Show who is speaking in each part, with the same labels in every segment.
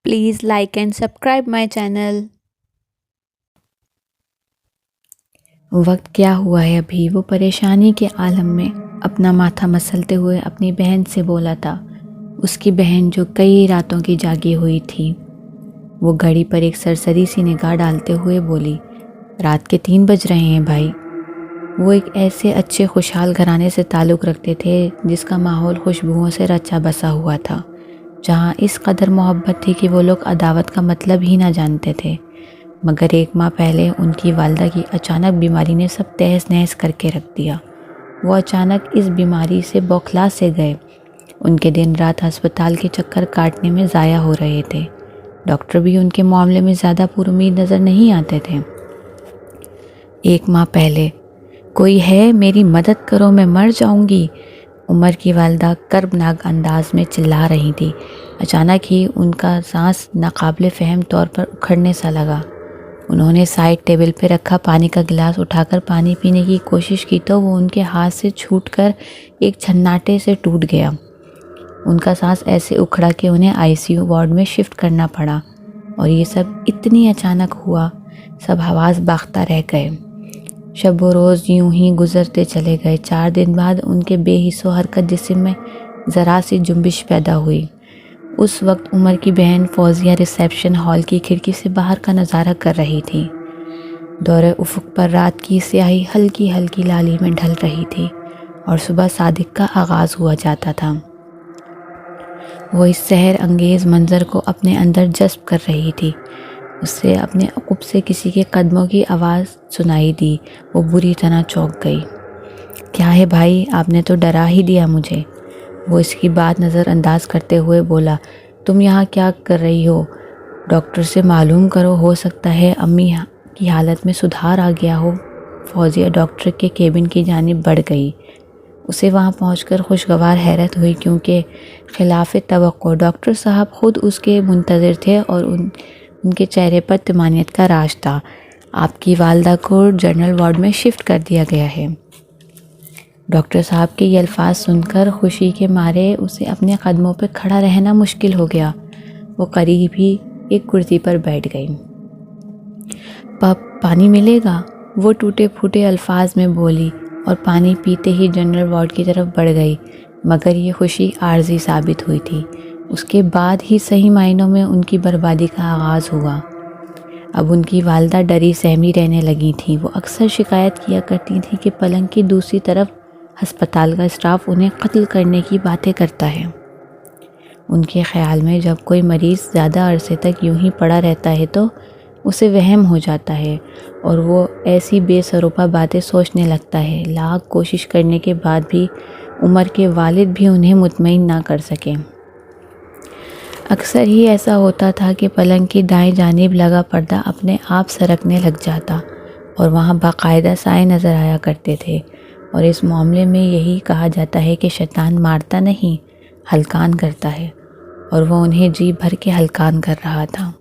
Speaker 1: Please like and subscribe my channel.
Speaker 2: وقت کیا ہوا ہے ابھی، وہ پریشانی کے عالم میں اپنا ماتھا مسلتے ہوئے اپنی بہن سے بولا تھا۔ اس کی بہن جو کئی راتوں کی جاگی ہوئی تھی، وہ گھڑی پر ایک سرسری سی نگاہ ڈالتے ہوئے بولی، رات کے 3 بج رہے ہیں بھائی۔ وہ ایک ایسے اچھے خوشحال گھرانے سے تعلق رکھتے تھے جس کا ماحول خوشبوؤں سے رچا بسا ہوا تھا، جہاں اس قدر محبت تھی کہ وہ لوگ عداوت کا مطلب ہی نہ جانتے تھے۔ مگر 1 ماہ پہلے ان کی والدہ کی اچانک بیماری نے سب تہس نہس کر کے رکھ دیا۔ وہ اچانک اس بیماری سے بوکھلا سے گئے۔ ان کے دن رات ہسپتال کے چکر کاٹنے میں ضائع ہو رہے تھے۔ ڈاکٹر بھی ان کے معاملے میں زیادہ پر امید نظر نہیں آتے تھے۔ 1 ماہ پہلے، کوئی ہے میری مدد کرو، میں مر جاؤں گی، عمر کی والدہ کربناک انداز میں چلا رہی تھی۔ اچانک ہی ان کا سانس ناقابل فہم طور پر اکھڑنے سا لگا۔ انہوں نے سائڈ ٹیبل پہ رکھا پانی کا گلاس اٹھا کر پانی پینے کی کوشش کی تو وہ ان کے ہاتھ سے چھوٹ کر ایک چھناٹے سے ٹوٹ گیا۔ ان کا سانس ایسے اکھڑا کہ انہیں ICU وارڈ میں شفٹ کرنا پڑا، اور یہ سب اتنی اچانک ہوا، سب حواس باختہ رہ گئے۔ شب و روز یوں ہی گزرتے چلے گئے۔ 4 دن بعد ان کے بے حس و حرکت جسم میں ذرا سی جنبش پیدا ہوئی۔ اس وقت عمر کی بہن فوزیہ ریسیپشن ہال کی کھڑکی سے باہر کا نظارہ کر رہی تھی۔ دور افق پر رات کی سیاہی ہلکی ہلکی لالی میں ڈھل رہی تھی، اور صبح صادق کا آغاز ہوا جاتا تھا۔ وہ اس سحر انگیز منظر کو اپنے اندر جذب کر رہی تھی۔ اسے اپنے عقب سے کسی کے قدموں کی آواز سنائی دی۔ وہ بری طرح چونک گئی۔ کیا ہے بھائی، آپ نے تو ڈرا ہی دیا مجھے۔ وہ اس کی بات نظر انداز کرتے ہوئے بولا، تم یہاں کیا کر رہی ہو؟ ڈاکٹر سے معلوم کرو، ہو سکتا ہے امی کی حالت میں سدھار آ گیا ہو۔ فوزیہ ڈاکٹر کے کیبن کی جانب بڑھ گئی۔ اسے وہاں پہنچ کر خوشگوار حیرت ہوئی، کیونکہ خلاف توقع ڈاکٹر صاحب خود اس کے منتظر تھے اور ان کے چہرے پر طمانینت کا راج تھا۔ آپ کی والدہ کو جنرل وارڈ میں شفٹ کر دیا گیا ہے۔ ڈاکٹر صاحب کے یہ الفاظ سن کر خوشی کے مارے اسے اپنے قدموں پہ کھڑا رہنا مشکل ہو گیا۔ وہ قریب ہی ایک کرسی پر بیٹھ گئی۔ پانی ملے گا؟ وہ ٹوٹے پھوٹے الفاظ میں بولی، اور پانی پیتے ہی جنرل وارڈ کی طرف بڑھ گئی۔ مگر یہ خوشی عارضی ثابت ہوئی تھی۔ اس کے بعد ہی صحیح معنوں میں ان کی بربادی کا آغاز ہوا۔ اب ان کی والدہ ڈری سہمی رہنے لگی تھیں۔ وہ اکثر شکایت کیا کرتی تھیں کہ پلنگ کی دوسری طرف ہسپتال کا اسٹاف انہیں قتل کرنے کی باتیں کرتا ہے۔ ان کے خیال میں جب کوئی مریض زیادہ عرصے تک یوں ہی پڑا رہتا ہے تو اسے وہم ہو جاتا ہے، اور وہ ایسی بے سروپا باتیں سوچنے لگتا ہے۔ لاکھ کوشش کرنے کے بعد بھی عمر کے والد بھی انہیں مطمئن نہ کر سکے۔ اکثر ہی ایسا ہوتا تھا کہ پلنگ کی دائیں جانب لگا پردہ اپنے آپ سرکنے لگ جاتا، اور وہاں باقاعدہ سائے نظر آیا کرتے تھے۔ اور اس معاملے میں یہی کہا جاتا ہے کہ شیطان مارتا نہیں، ہلکان کرتا ہے، اور وہ انہیں جی بھر کے ہلکان کر رہا تھا۔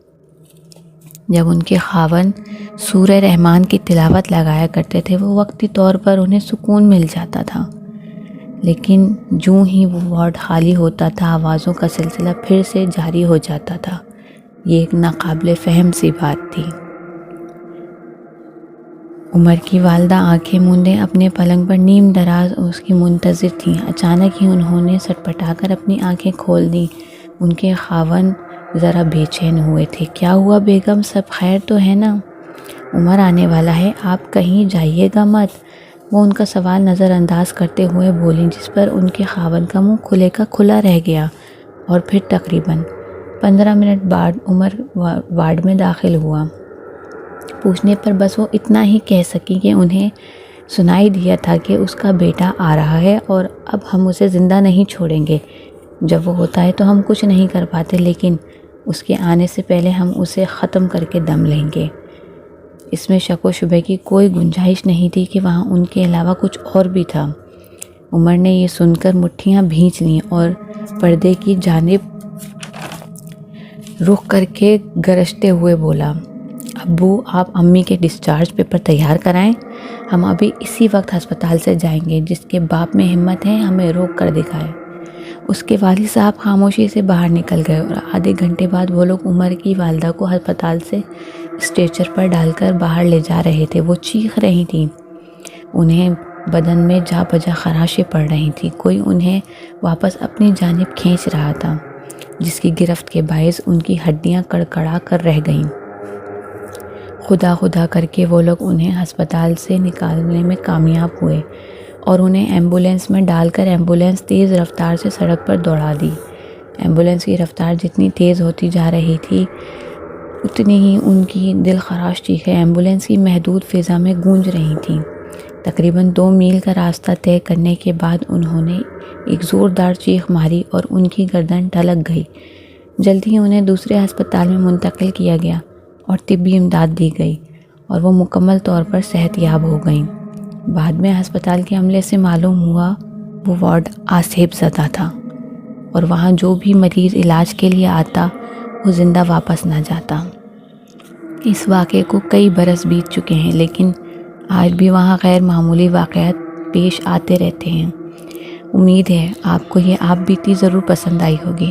Speaker 2: جب ان کے خاوند سورہ رحمان کی تلاوت لگایا کرتے تھے، وہ وقتی طور پر انہیں سکون مل جاتا تھا، لیکن جوں ہی وہ وارڈ خالی ہوتا تھا، آوازوں کا سلسلہ پھر سے جاری ہو جاتا تھا۔ یہ ایک ناقابل فہم سی بات تھی۔ عمر کی والدہ آنکھیں مونڈے اپنے پلنگ پر نیم دراز اس کی منتظر تھیں۔ اچانک ہی انہوں نے سٹپٹا کر اپنی آنکھیں کھول دیں۔ ان کے خاوند ذرا بے چین ہوئے تھے۔ کیا ہوا بیگم، سب خیر تو ہے نا؟ عمر آنے والا ہے، آپ کہیں جائیے گا مت، وہ ان کا سوال نظر انداز کرتے ہوئے بولیں، جس پر ان کے خاوند کا منہ کھلے کا کھلا رہ گیا۔ اور پھر تقریباً 15 منٹ بعد عمر وارڈ میں داخل ہوا۔ پوچھنے پر بس وہ اتنا ہی کہہ سکی کہ انہیں سنائی دیا تھا کہ اس کا بیٹا آ رہا ہے، اور اب ہم اسے زندہ نہیں چھوڑیں گے۔ جب وہ ہوتا ہے تو ہم کچھ نہیں کر پاتے، لیکن اس کے آنے سے پہلے ہم اسے ختم کر کے دم لیں گے۔ اس میں شک و شبے کی کوئی گنجائش نہیں تھی کہ وہاں ان کے علاوہ کچھ اور بھی تھا۔ عمر نے یہ سن کر مٹھیاں بھینچ لیں اور پردے کی جانب رخ کر کے گرجتے ہوئے بولا، ابو، آپ امی کے ڈسچارج پیپر تیار کرائیں، ہم ابھی اسی وقت ہسپتال سے جائیں گے۔ جس کے باپ میں ہمت ہے ہمیں روک کر دکھائے۔ اس کے والد صاحب خاموشی سے باہر نکل گئے اور آدھے گھنٹے بعد وہ لوگ عمر کی والدہ کو ہسپتال سے اسٹریچر پر ڈال کر باہر لے جا رہے تھے۔ وہ چیخ رہی تھیں، انہیں بدن میں جا بجا خراشیں پڑ رہی تھیں، کوئی انہیں واپس اپنی جانب کھینچ رہا تھا، جس کی گرفت کے باعث ان کی ہڈیاں کڑکڑا کر رہ گئیں۔ خدا خدا کر کے وہ لوگ انہیں ہسپتال سے نکالنے میں کامیاب ہوئے اور انہیں ایمبولینس میں ڈال کر ایمبولینس تیز رفتار سے سڑک پر دوڑا دی۔ ایمبولینس کی رفتار جتنی تیز ہوتی جا رہی تھی، اتنی ہی ان کی دل خراش چیخیں ایمبولینس کی محدود فضا میں گونج رہی تھیں۔ تقریباً 2 میل کا راستہ طے کرنے کے بعد انہوں نے ایک زوردار چیخ ماری اور ان کی گردن ڈھلک گئی۔ جلد ہی انہیں دوسرے ہسپتال میں منتقل کیا گیا اور طبی امداد دی گئی اور وہ مکمل طور پر صحت یاب ہو گئیں۔ بعد میں ہسپتال کے عملے سے معلوم ہوا وہ وارڈ آسیب زدہ تھا اور وہاں جو بھی مریض علاج کے لیے آتا وہ زندہ واپس نہ جاتا۔ اس واقعے کو کئی برس بیت چکے ہیں، لیکن آج بھی وہاں غیر معمولی واقعات پیش آتے رہتے ہیں۔ امید ہے آپ کو یہ آپ بیتی ضرور پسند آئی ہوگی۔